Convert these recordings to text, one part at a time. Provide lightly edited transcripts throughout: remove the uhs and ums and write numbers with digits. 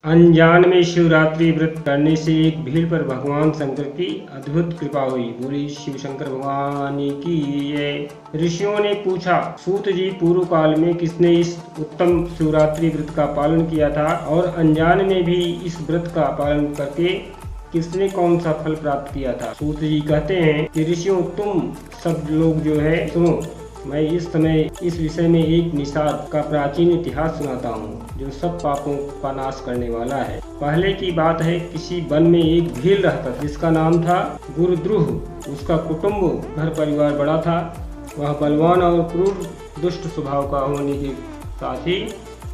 अनजान में शिवरात्रि व्रत करने से एक भीड़ पर भगवान शंकर की अद्भुत कृपा हुई। बोली शिव शंकर भगवान की जय। ऋषियों ने पूछा, सूत जी, पूर्व काल में किसने इस उत्तम शिवरात्रि व्रत का पालन किया था और अनजान में भी इस व्रत का पालन करके किसने कौन सा फल प्राप्त किया था? सूत जी कहते हैं कि ऋषियों, तुम सब लोग जो है सुनो, मैं इस समय इस विषय में एक निषाद का प्राचीन इतिहास सुनाता हूँ जो सब पापों का नाश करने वाला है। पहले की बात है, किसी वन में एक भील रहता था जिसका नाम था गुरुद्रुह। उसका कुटुंब घर परिवार बड़ा था। वह बलवान और क्रूर दुष्ट स्वभाव का होने के साथ ही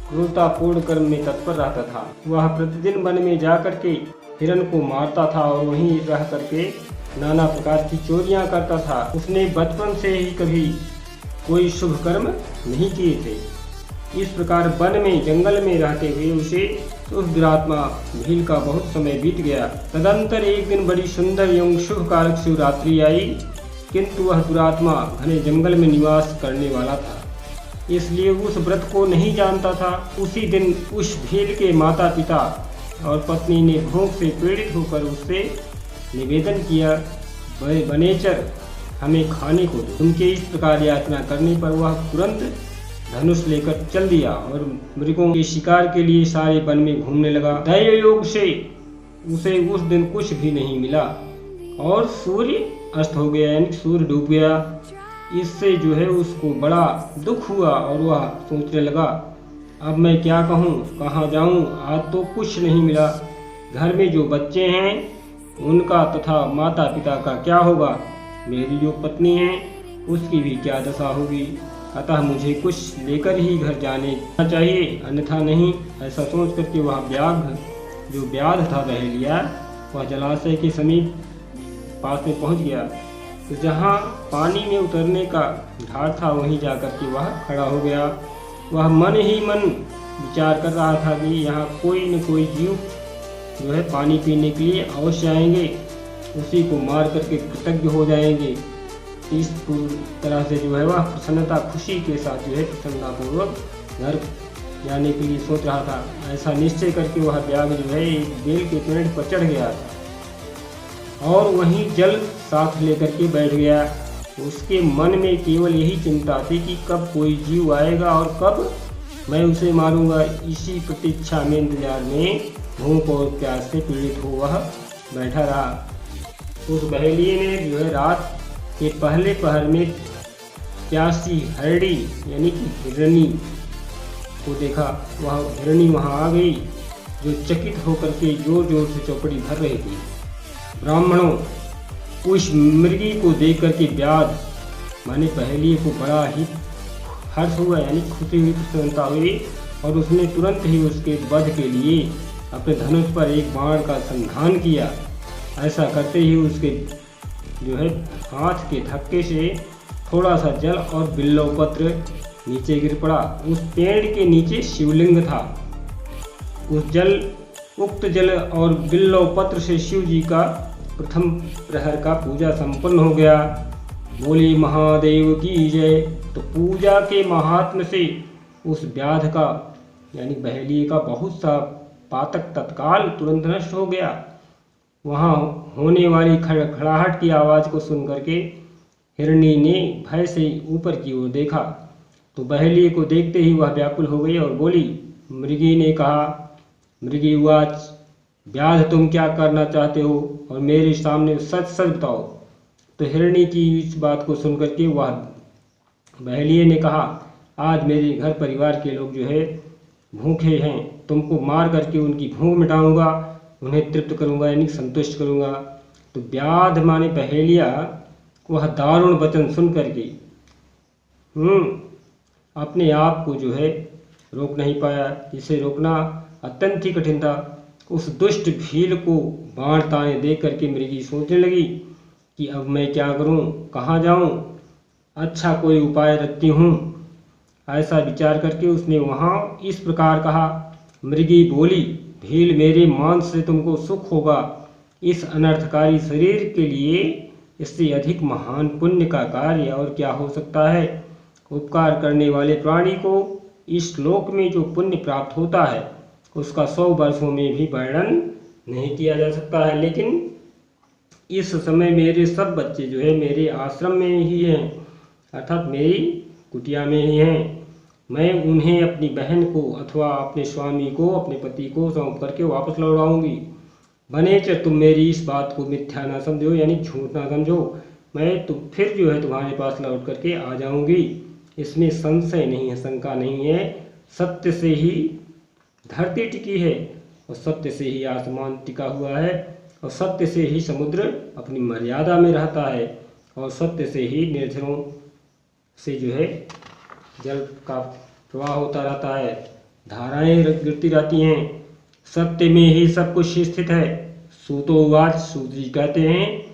क्रूरतापूर्ण कर्म में तत्पर रहता था। वह प्रतिदिन वन में जाकर के हिरण को मारता था और वहीं रह करके नाना प्रकार की चोरियां करता था। उसने बचपन से ही कभी कोई शुभ कर्म नहीं किए थे। इस प्रकार वन में जंगल में रहते हुए उसे उस दुरात्मा भील का बहुत समय बीत गया। तदंतर एक दिन बड़ी सुंदर एवं शुभ कारक शिवरात्रि आई, किंतु वह दुरात्मा घने जंगल में निवास करने वाला था, इसलिए उस व्रत को नहीं जानता था। उसी दिन उस भील के माता पिता और पत्नी ने भूख से पीड़ित होकर उससे निवेदन किया, बनेचर हमें खाने को दो। उनके इस प्रकार याचना करने पर वह तुरंत धनुष लेकर चल दिया और मृगों के शिकार के लिए सारे वन में घूमने लगा। दैव योग से उसे उस दिन कुछ भी नहीं मिला और सूर्य अस्त हो गया, यानी सूर्य डूब गया। इससे जो है उसको बड़ा दुख हुआ और वह सोचने लगा, अब मैं क्या कहूँ, कहाँ जाऊँ, आज तो कुछ नहीं मिला। घर में जो बच्चे हैं उनका तथा माता पिता का क्या होगा, मेरी जो पत्नी है उसकी भी क्या दशा होगी। अतः मुझे कुछ लेकर ही घर जाना चाहिए, अन्यथा नहीं। ऐसा सोच करके वह व्याध था बहेलिया, वह जलाशय के समीप पास में पहुंच गया। तो जहाँ पानी में उतरने का ढाल था वहीं जाकर के वह खड़ा हो गया। वह मन ही मन विचार कर रहा था कि यहाँ कोई न कोई जीव जो है पानी पीने के लिए अवश्य आएंगे, उसी को मार करके कृतज्ञ हो जाएंगे। इस तरह से जो है वह प्रसन्नता खुशी के साथ जो है प्रसन्नतापूर्वक घर जाने के लिए सोच रहा था। ऐसा निश्चय करके वह व्याघ जो है एक बेल के पेड़ पर चढ़ गया और वहीं जल साथ लेकर के बैठ गया। उसके मन में केवल यही चिंता थी कि कब कोई जीव आएगा और कब मैं उसे मारूंगा। इसी प्रतीक्षा में, इंतजार में भूख और प्यास से पीड़ित हो वह बैठा रहा। उस बहेलिये ने जो है रात के पहले पहर में प्यासी हरड़ी यानी कि हिरणी को देखा। वह हिरणी वहाँ आ गई जो चकित होकर के जोर जोर से चौपड़ी भर रही थी। ब्राह्मणों, उस मृगी को देख करके व्याध माने बहेलिये को बड़ा ही हर्ष हुआ, यानी खुशी हुई, प्रसन्नता हुई और उसने तुरंत ही उसके वध के लिए अपने धनुष पर एक बाण का संधान किया। ऐसा करते ही उसके जो है हाथ के धक्के से थोड़ा सा जल और बिल्वपत्र नीचे गिर पड़ा। उस पेड़ के नीचे शिवलिंग था। उक्त जल और बिल्वपत्र से शिव जी का प्रथम प्रहर का पूजा संपन्न हो गया। बोली महादेव की जय। तो पूजा के महात्म्य से उस व्याध का यानी बहेलिये का बहुत सा पातक तत्काल तुरंत नष्ट हो गया। वहाँ होने वाली खड़खड़ाहट की आवाज़ को सुन करके हिरणी ने भय से ऊपर की ओर देखा तो बहेलिये को देखते ही वह व्याकुल हो गई और बोली। मृगी ने कहा, मृगी उवाच, व्याध तुम क्या करना चाहते हो और मेरे सामने सच सच बताओ। तो हिरणी की इस बात को सुन करके वह बहेलिये ने कहा, आज मेरे घर परिवार के लोग जो है भूखे हैं, तुमको मार करके उनकी भूख मिटाऊंगा, उन्हें तृप्त करूंगा, यानी संतुष्ट करूंगा। तो व्याध माने बहेलिया वह दारुण वचन सुन करके अपने आप को जो है रोक नहीं पाया। इसे रोकना अत्यंत ही कठिन था। उस दुष्ट भील को बाण ताने देख करके मृगी सोचने लगी कि अब मैं क्या करूं, कहाँ जाऊं, अच्छा कोई उपाय रखती हूं। ऐसा विचार करके उसने वहाँ इस प्रकार कहा। मृगी बोली, भील, मेरे मांस से तुमको सुख होगा। इस अनर्थकारी शरीर के लिए इससे अधिक महान पुण्य का कार्य और क्या हो सकता है। उपकार करने वाले प्राणी को इस लोक में जो पुण्य प्राप्त होता है उसका 100 वर्षों में भी वर्णन नहीं किया जा सकता है। लेकिन इस समय मेरे सब बच्चे जो है मेरे आश्रम में ही हैं, अर्थात मेरी कुटिया में ही हैं। मैं उन्हें अपनी बहन को अथवा अपने स्वामी को, अपने पति को सौंप करके वापस लौटाऊंगी। वनेचर तुम मेरी इस बात को मिथ्या ना समझो, यानी झूठ ना समझो। मैं तो फिर जो है तुम्हारे पास लौट करके आ जाऊंगी, इसमें संशय नहीं है, शंका नहीं है। सत्य से ही धरती टिकी है और सत्य से ही आसमान टिका हुआ है और सत्य से ही समुद्र अपनी मर्यादा में रहता है और सत्य से ही निर्झरों से जो है जल का प्रवाह होता रहता है, धाराएं गिरती रहती हैं। सत्य में ही सब कुछ स्थित है। सूतोवाच, सूत जी कहते हैं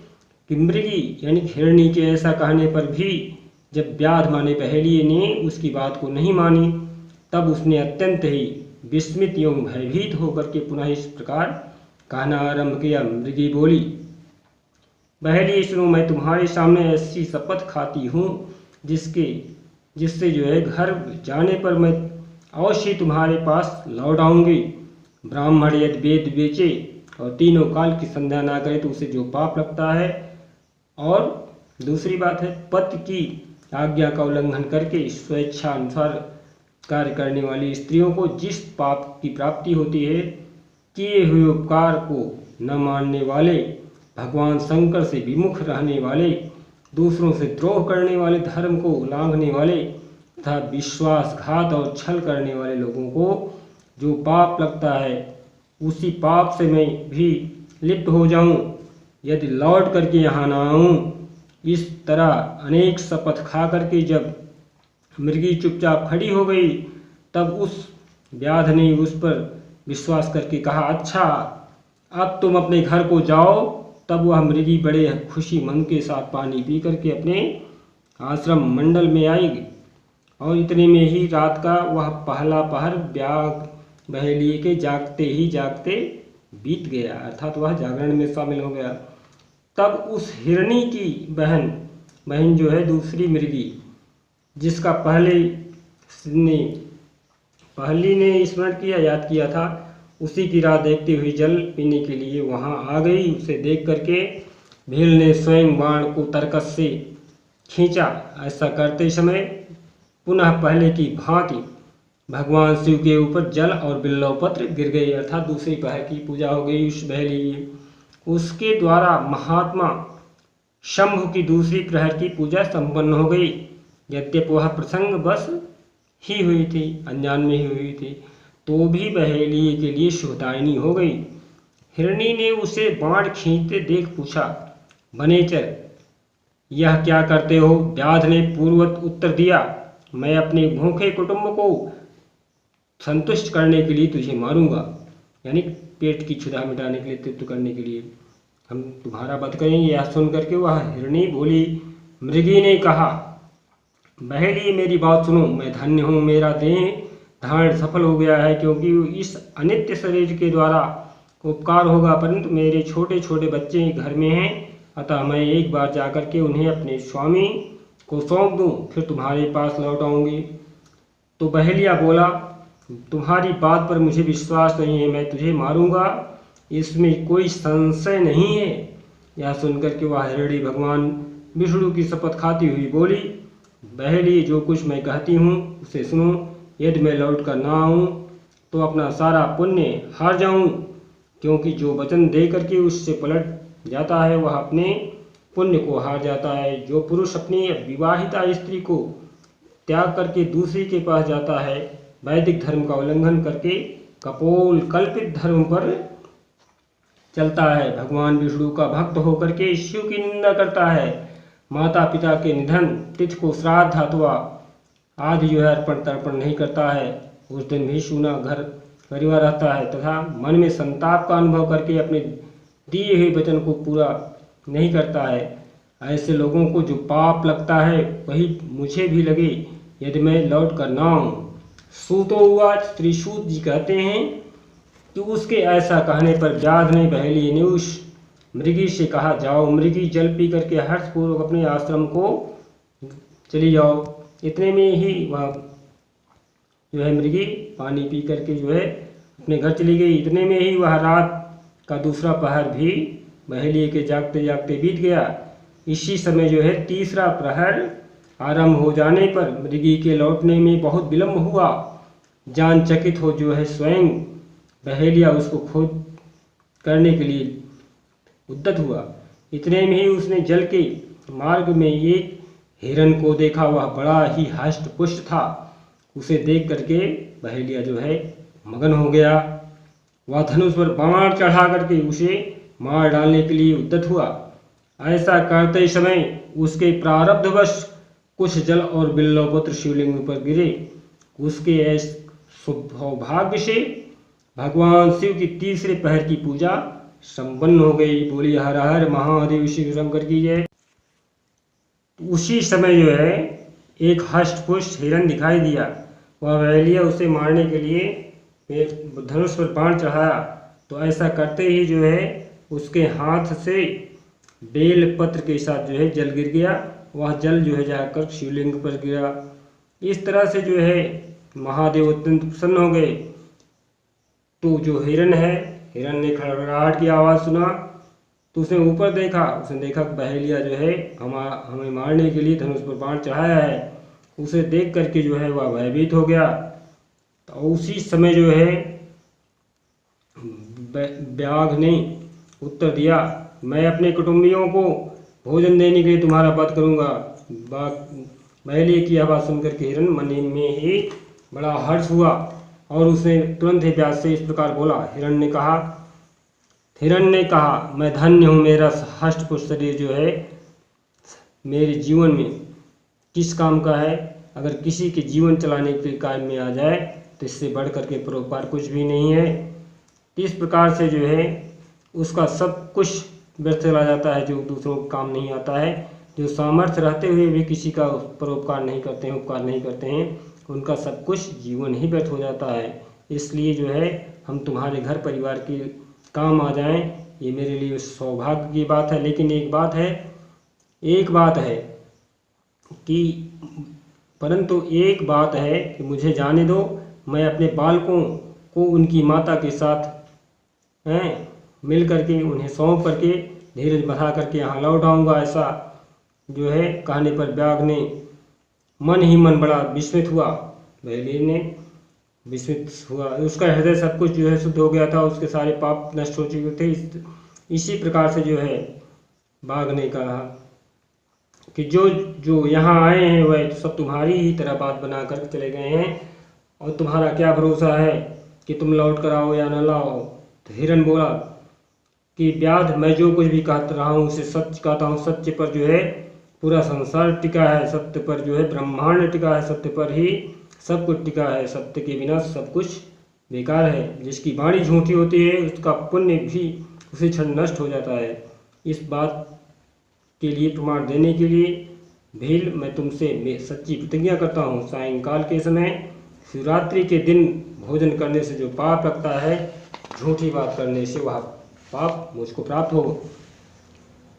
कि मृगी यानी हिरणी के ऐसा कहने पर भी जब व्याध माने पहेलिये ने उसकी बात को नहीं मानी, तब उसने अत्यंत ही विस्मित एवं भयभीत होकर के पुनः इस प्रकार कहना आरंभ किया। मृगी बोली, पहेलिये सुनो, मैं तुम्हारे सामने ऐसी शपथ खाती हूँ जिससे जो है घर जाने पर मैं अवश्य तुम्हारे पास लौट आऊंगी। ब्राह्मण यदि वेद बेचे और तीनों काल की संध्या ना करे तो उसे जो पाप लगता है, और दूसरी बात है पति की आज्ञा का उल्लंघन करके स्वेच्छा अनुसार कार्य करने वाली स्त्रियों को जिस पाप की प्राप्ति होती है, किए हुए उपकार को न मानने वाले, भगवान शंकर से विमुख रहने वाले, दूसरों से द्रोह करने वाले, धर्म को उल्लंघने वाले तथा विश्वासघात और छल करने वाले लोगों को जो पाप लगता है, उसी पाप से मैं भी लिप्त हो जाऊं यदि लौट करके यहाँ ना आऊँ। इस तरह अनेक शपथ खा करके जब मृगी चुपचाप खड़ी हो गई, तब उस व्याध ने उस पर विश्वास करके कहा, अच्छा अब तुम अपने घर को जाओ। तब वह मृगी बड़े खुशी मन के साथ पानी पी करके अपने आश्रम मंडल में आएगी और इतने में ही रात का वह पहला पहर व्याघ्र बहेलिये के जागते ही जागते बीत गया, अर्थात वह जागरण में शामिल हो गया। तब उस हिरणी की बहन जो है दूसरी मृगी, जिसका पहली ने स्मरण किया, याद किया था, उसी की राह देखती हुई जल पीने के लिए वहां आ गई। उसे देख करके भील ने स्वयं बाण को तरकस से खींचा। ऐसा करते समय पुनः पहले की भांति भगवान शिव के ऊपर जल और बिल्वपत्र गिर गए, अर्थात दूसरी पहर की पूजा हो गई उस बहेलिये। उसके द्वारा महात्मा शंभु की दूसरी प्रहर की पूजा संपन्न हो गई। यद्यपि वह प्रसंग बस ही हुई थी, अनजान में ही हुई थी, तो भी बहेलिये के लिए शुभदायिनी हो गई। हिरणी ने उसे बाण खींचते देख पूछा, वनेचर यह क्या करते हो? व्याध ने पूर्ववत उत्तर दिया, मैं अपने भूखे कुटुंब को संतुष्ट करने के लिए तुझे मारूंगा, यानी पेट की क्षुधा मिटाने के लिए, तृप्त करने के लिए हम तुम्हारा वध करेंगे। यह सुन करके वह हिरणी बोली। मृगी ने कहा, बहेलिये मेरी बात सुनो, मैं धन्य हूँ, मेरा देह धारण सफल हो गया है, क्योंकि इस अनित्य शरीर के द्वारा उपकार होगा, परंतु मेरे छोटे छोटे बच्चे घर में हैं, अतः मैं एक बार जाकर के उन्हें अपने स्वामी को सौंप दूं, फिर तुम्हारे पास लौट आऊंगी। तो बहेलिया बोला, तुम्हारी बात पर मुझे विश्वास नहीं है, मैं तुझे मारूंगा, इसमें कोई संशय नहीं है। यह सुनकर के वह हिरणी भगवान विष्णु की शपथ खाती हुई बोली, बहेलिये जो कुछ मैं कहती हूँ उसे सुनो। यदि मैं लौट कर ना आऊँ तो अपना सारा पुण्य हार जाऊँ, क्योंकि जो वचन दे करके उससे पलट जाता है वह अपने पुण्य को हार जाता है। जो पुरुष अपनी विवाहिता स्त्री को त्याग करके दूसरी के पास जाता है, वैदिक धर्म का उल्लंघन करके कपोल कल्पित धर्म पर चलता है, भगवान विष्णु का भक्त होकर के शिव की निंदा करता है, माता पिता के निधन तिथि को श्राद्ध अथवा आदि जो है अर्पण तर्पण नहीं करता है, उस दिन भी सूना घर परिवार रहता है, तथा मन में संताप का अनुभव करके अपने दिए हुए वचन को पूरा नहीं करता है। ऐसे लोगों को जो पाप लगता है वही मुझे भी लगे यदि मैं लौट कर ना आऊँ। सूतोवाच, त्रिशूत जी कहते हैं कि उसके ऐसा कहने पर व्याध ने बहेलिये ने उस मृगी से कहा, जाओ मृगी, जल पी करके हर्षपूर्वक अपने आश्रम को चली जाओ। इतने में ही वह जो है मृगी पानी पी करके जो है अपने घर चली गई। इतने में ही वह रात का दूसरा पहर भी बहेलिए के जागते जागते बीत गया। इसी समय जो है तीसरा प्रहर आरंभ हो जाने पर मृगी के लौटने में बहुत विलंब हुआ। जान चकित हो जो है स्वयं बहेलिया उसको खोज करने के लिए उद्यत हुआ। इतने में ही उसने जल के मार्ग में एक हिरण को देखा। वह बड़ा ही हष्ट पुष्ट था। उसे देख करके बहेलिया जो है मगन हो गया। वह धनुष पर बाण चढ़ा करके उसे मार डालने के लिए उद्यत हुआ। ऐसा करते समय उसके प्रारब्धवश कुछ जल और बिल्वपत्र शिवलिंग पर गिरे। उसके ऐसे सौभाग्य से भगवान शिव की तीसरे पहर की पूजा संपन्न हो गई। बोली हर हर महादेव शिव शंकर की जय। उसी समय जो है एक हष्ट पुष्ट हिरण दिखाई दिया। वह बहेलिया उसे मारने के लिए धनुष पर बाण चढ़ाया तो ऐसा करते ही जो है उसके हाथ से बेल पत्र के साथ जो है जल गिर गया। वह जल जो है जाकर शिवलिंग पर गिरा। इस तरह से जो है महादेव अत्यंत प्रसन्न हो गए। तो जो हिरण है, हिरण ने खड़खड़ाहट की आवाज़ सुना तो उसने ऊपर देखा। उसने देखा बहेलिया जो है हमें मारने के लिए धनुष पर बाण चढ़ाया है। उसे देख करके जो है वह भयभीत हो गया। तो उसी समय जो है व्याघ्र ने उत्तर दिया, मैं अपने कुटुंबियों को भोजन देने के लिए तुम्हारा वध करूंगा। बहेलिया की आवाज़ सुनकर के हिरण मन में ही बड़ा हर्ष हुआ और उसने तुरंत ही व्यास से इस प्रकार बोला। हिरण ने कहा मैं धन्य हूँ। मेरा हष्ट पुष्ट शरीर जो है मेरे जीवन में किस काम का है। अगर किसी के जीवन चलाने के काम में आ जाए तो इससे बढ़ करके परोपकार कुछ भी नहीं है। इस प्रकार से जो है उसका सब कुछ व्यर्थ चला जाता है जो दूसरों को काम नहीं आता है। जो सामर्थ्य रहते हुए भी किसी का परोपकार नहीं करते हैं, उपकार नहीं करते हैं, उनका सब कुछ जीवन ही व्यर्थ हो जाता है। इसलिए जो है हम तुम्हारे घर परिवार के काम आ जाएं, ये मेरे लिए सौभाग्य की बात है। लेकिन एक बात है कि मुझे जाने दो। मैं अपने बालकों को उनकी माता के साथ मिल करके उन्हें सौंप करके धीरज बढ़ा करके यहाँ लौट आऊँगा। ऐसा जो है कहने पर व्याघ्र ने मन ही मन बड़ा विस्मित हुआ। बहेलिया ने विस्मित हुआ। उसका हृदय सब कुछ जो है शुद्ध हो गया था। उसके सारे पाप नष्ट हो चुके थे। इसी प्रकार से जो है बाघ ने कहा कि जो यहाँ आए हैं वह सब तुम्हारी ही तरह बात बना कर चले गए हैं और तुम्हारा क्या भरोसा है कि तुम लौट कर आओ या न लाओ। तो हिरण बोला कि व्याध मैं जो कुछ भी कहता रहा हूँ उसे सच कहता हूँ। सत्य पर जो है पूरा संसार टिका है। सत्य पर जो है ब्रह्मांड टिका है। सत्य पर ही सब कुछ टिका है। सत्य के बिना सब कुछ बेकार है। जिसकी वाणी झूठी होती है उसका पुण्य भी उसी क्षण नष्ट हो जाता है। इस बात के लिए प्रमाण देने के लिए भील मैं तुमसे सच्ची प्रतिज्ञा करता हूँ। सायंकाल के समय शिवरात्रि के दिन भोजन करने से जो पाप लगता है, झूठी बात करने से वह पाप मुझको प्राप्त हो।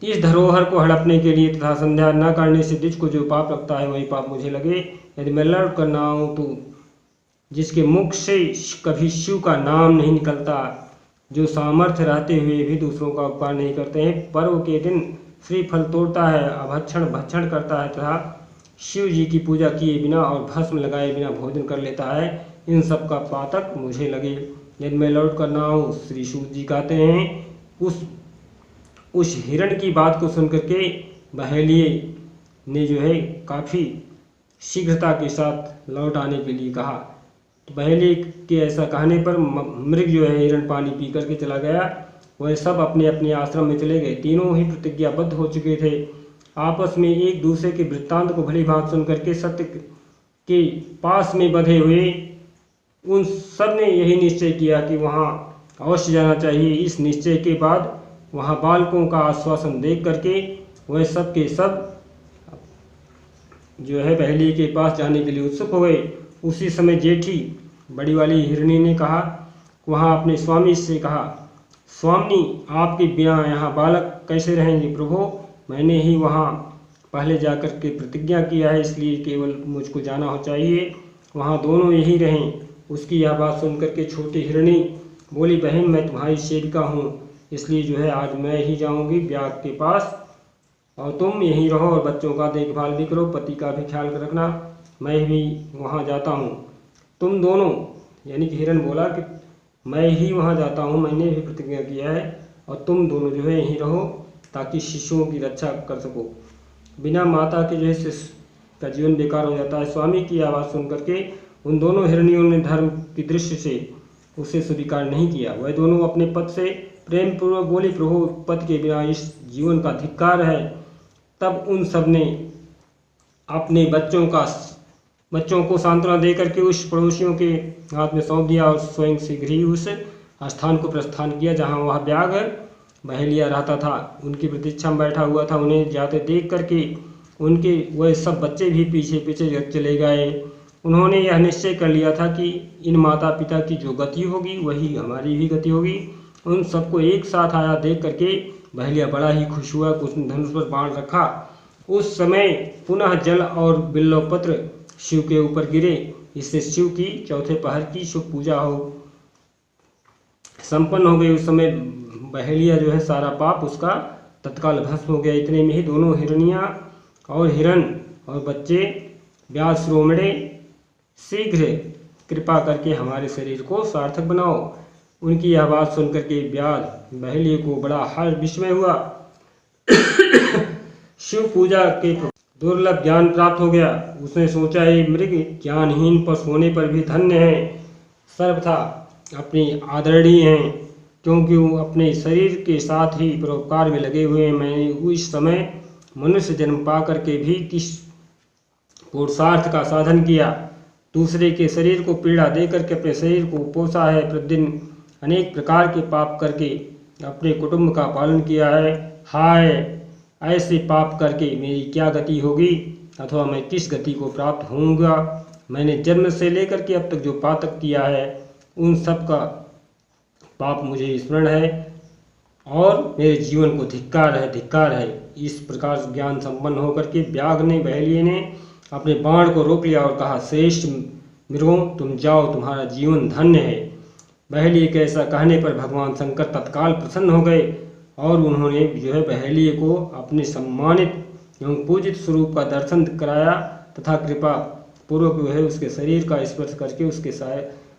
इस धरोहर को हड़पने के लिए तथा संध्या न करने से द्विज को जो पाप लगता है वही पाप मुझे लगे। यदि मैं लौट कर ना आऊँ तो जिसके मुख से कभी शिव का नाम नहीं निकलता, जो सामर्थ्य रहते हुए भी दूसरों का उपकार नहीं करते हैं, पर्व के दिन श्रीफल तोड़ता है, अभक्षण भक्षण करता है तथा शिव जी की पूजा किए बिना और भस्म लगाए बिना भोजन कर लेता है, इन सब का पातक मुझे लगे। यदि मैं लौट कर ना आऊँ, श्री सूत जी कहते हैं। उस हिरण की बात को सुनकर के बहेलिए ने जो है काफ़ी शीघ्रता के साथ लौट आने के लिए कहा। तो बहेलिए के ऐसा कहने पर मृग जो है हिरण पानी पी करके चला गया। वह सब अपने अपने आश्रम में चले गए। तीनों ही प्रतिज्ञाबद्ध हो चुके थे। आपस में एक दूसरे के वृत्तांत को भली भांति सुन करके सत्य के पास में बंधे हुए उन सब ने यही निश्चय किया कि वहाँ अवश्य जाना चाहिए। इस निश्चय के बाद वहाँ बालकों का आश्वासन देख करके वह सब के सब जो है बहेलिए के पास जाने के लिए उत्सुक हो गए। उसी समय जेठी बड़ी वाली हिरणी ने कहा, वहाँ अपने स्वामी से कहा, स्वामी आपके बिना यहाँ बालक कैसे रहेंगे। प्रभु मैंने ही वहाँ पहले जाकर के प्रतिज्ञा किया है, इसलिए केवल मुझको जाना हो चाहिए। वहाँ दोनों यही रहें। उसकी यह बात सुनकर के छोटी हिरणी बोली, बहन मैं तुम्हारी सेविका हूँ, इसलिए जो है आज मैं ही जाऊँगी ब्याग के पास और तुम यहीं रहो और बच्चों का देखभाल भी करो, पति का भी ख्याल रखना, मैं भी वहाँ जाता हूँ। तुम दोनों, यानी कि हिरण बोला कि मैं ही वहाँ जाता हूँ, मैंने भी प्रतिज्ञा किया है, और तुम दोनों जो है यहीं रहो ताकि शिशुओं की रक्षा कर सको। बिना माता के जो है शिशु का जीवन बेकार हो जाता है। स्वामी की आवाज़ सुन करके उन दोनों हिरणियों ने धर्म की दृष्टि से उसे स्वीकार नहीं किया। वह दोनों अपने पति से प्रेम पूर्वक बोली, प्रभु पति के बिना इस जीवन का धिक्कार है। तब उन सब ने अपने बच्चों को सांत्वना देकर के उस पड़ोसियों के हाथ में सौंप दिया और स्वयं शीघ्र ही उस स्थान को प्रस्थान किया जहाँ वह ब्याग बहेलिया रहता था। उनकी प्रतीक्षा में बैठा हुआ था। उन्हें जाते देख करके उनके वह सब बच्चे भी पीछे पीछे चले गए। उन्होंने यह निश्चय कर लिया था कि इन माता पिता की जो गति होगी वही हमारी भी गति होगी। उन सबको एक साथ आया देख करके बहेलिया बड़ा ही खुश हुआ। उसने धनुष पर बाण रखा। उस समय पुनः जल और बिल्वपत्र शिव के ऊपर गिरे। इससे शिव की चौथे पहर की शुभ पूजा संपन्न हो गई। उस समय बहेलिया जो है सारा पाप उसका तत्काल भस्म हो गया। इतने में ही दोनों हिरणियाँ और हिरण और बच्चे व्यास शिरोमणे शीघ्र कृपा करके हमारे शरीर को सार्थक बनाओ। उनकी यह बात सुनकर के व्यास बहेलिये को बड़ा हर्ष विस्मय हुआ। शिव पूजा के दुर्लभ ज्ञान प्राप्त हो गया। उसने सोचा, ये मृग ज्ञानहीन पशु होने पर भी धन्य है, सर्वथा अपनी आदरणीय हैं, क्योंकि वो अपने शरीर के साथ ही परोपकार में लगे हुए हैं। मैंने उस समय मनुष्य जन्म पा करके भी किस पुरुषार्थ का साधन किया, दूसरे के शरीर को पीड़ा दे करके अपने शरीर को पोसा है, प्रतिदिन अनेक प्रकार के पाप करके अपने कुटुंब का पालन किया है। हाय, ऐसे पाप करके मेरी क्या गति होगी, अथवा मैं किस गति को प्राप्त होऊंगा। मैंने जन्म से लेकर के अब तक जो पातक किया है उन सब का पाप मुझे स्मरण है और मेरे जीवन को धिक्कार है, धिक्कार है। इस प्रकार ज्ञान संपन्न होकर के व्याघ्र ने बहेलिये ने अपने बाण को रोक लिया और कहा, श्रेष्ठ मृगों तुम जाओ, तुम्हारा जीवन धन्य है। बहेलिये के ऐसा कहने पर भगवान शंकर तत्काल प्रसन्न हो गए और उन्होंने जो है बहेलिये को अपने सम्मानित एवं पूजित स्वरूप का दर्शन कराया तथा कृपा पूर्वक जो है उसके शरीर का स्पर्श करके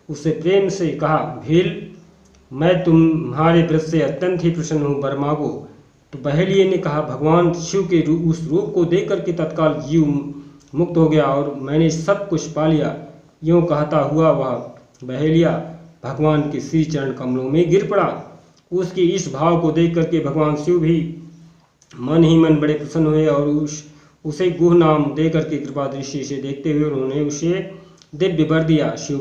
उससे प्रेम से कहा, भील मैं तुम्हारे व्रत से अत्यंत ही प्रसन्न हूँ, वर मांगो। तो बहेलिये ने कहा, भगवान शिव के उस रूप को देख करके तत्काल जीव मुक्त हो गया और मैंने सब कुछ पा लिया। यूँ कहता हुआ वह बहेलिया भगवान के श्री चरण कमलों में गिर पड़ा। उसके इस भाव को देख करके भगवान शिव भी मन ही मन बड़े प्रसन्न हुए और उसे गुह नाम दे करके कृपा दृष्टि से देखते हुए उन्होंने उसे दिव्य वर दिया। शिव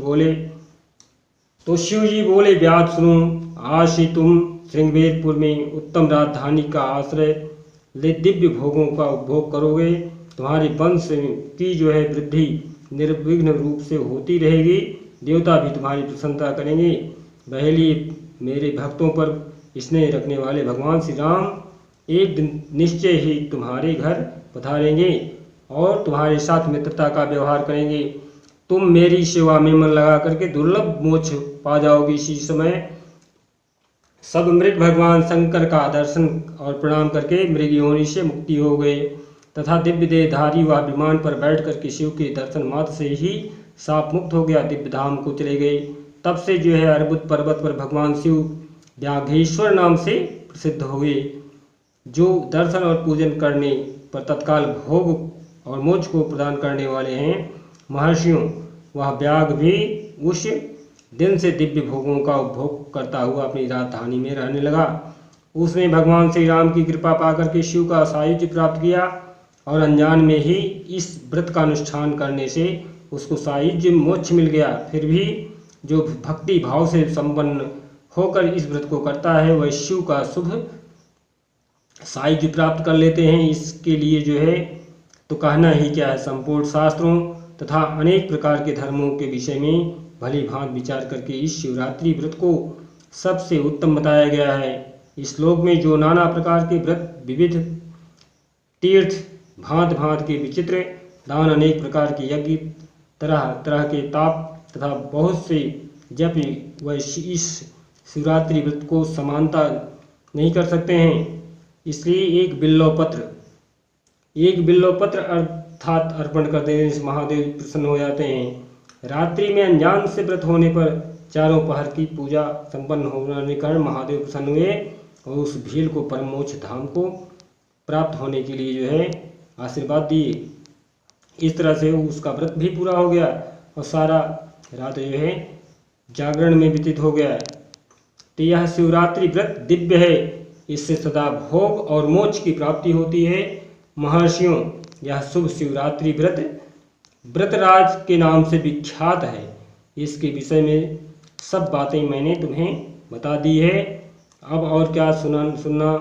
जी बोले, व्यास सुनो, आज से तुम श्रृंगवेरपुर में उत्तम राजधानी का आश्रय ले दिव्य भोगों का उपभोग करोगे। तुम्हारे वंश की जो है वृद्धि निर्विघ्न रूप से होती रहेगी, देवता भी तुम्हारी प्रसन्नता करेंगे। बहेलिये मेरे भक्तों पर स्नेह रखने वाले भगवान श्री राम एक दिन निश्चय ही तुम्हारे घर पधारेंगे और तुम्हारे साथ मित्रता का व्यवहार करेंगे। तुम मेरी सेवा में मन लगा करके दुर्लभ मोक्ष पा जाओगे। इसी समय सब मृग भगवान शंकर का दर्शन और प्रणाम करके मृग योनि से मुक्ति हो गए तथा दिव्य देहधारी वह विमान पर बैठ करके शिव के दर्शन मात्र से ही साप मुक्त हो गया, दिव्य धाम को चले गए। तब से जो है अर्बुद पर्वत पर भगवान शिव व्याघ्रेश्वर नाम से प्रसिद्ध हुए, जो दर्शन और पूजन करने पर तत्काल भोग और मोक्ष को प्रदान करने वाले हैं। महर्षियों, वह व्याघ भी उस दिन से दिव्य भोगों का उपभोग करता हुआ अपनी राजधानी में रहने लगा। उसने भगवान श्री राम की कृपा पाकर के शिव का सायुज्य प्राप्त किया और अनजान में ही इस व्रत का अनुष्ठान करने से उसको सायुज्य मोक्ष मिल गया। फिर भी जो भक्ति भाव से संपन्न होकर इस व्रत को करता है वह शिव का शुभ सायुज्य प्राप्त कर लेते हैं। इसके लिए जो है तो कहना ही क्या है, संपूर्ण शास्त्रों तथा अनेक प्रकार के धर्मों के विषय में भली भांत विचार करके इस शिवरात्रि व्रत को सबसे उत्तम बताया गया है। इस श्लोक में जो नाना प्रकार के व्रत, विविध तीर्थ, भांत भांत के विचित्र दान, अनेक प्रकार के यज्ञ, तरह तरह के ताप तथा बहुत से जप व इस शिवरात्रि व्रत को समानता नहीं कर सकते हैं। इसलिए एक बिल्वपत्र अर्थात अर्पण कर देने से महादेव प्रसन्न हो जाते हैं। रात्रि में अनजान से व्रत होने पर चारों पहर की पूजा संपन्न होने के कारण महादेव प्रसन्न हुए और उस भील को परम मोक्ष धाम को प्राप्त होने के लिए जो है आशीर्वाद दिए। इस तरह से उसका व्रत भी पूरा हो गया और सारा रात जो है जागरण में व्यतीत हो गया। तो यह शिवरात्रि व्रत दिव्य है, इससे सदा भोग और मोक्ष की प्राप्ति होती है। महर्षियों, यह शुभ शिवरात्रि व्रतराज के नाम से विख्यात है। इसके विषय में सब बातें मैंने तुम्हें बता दी है। अब और क्या सुनना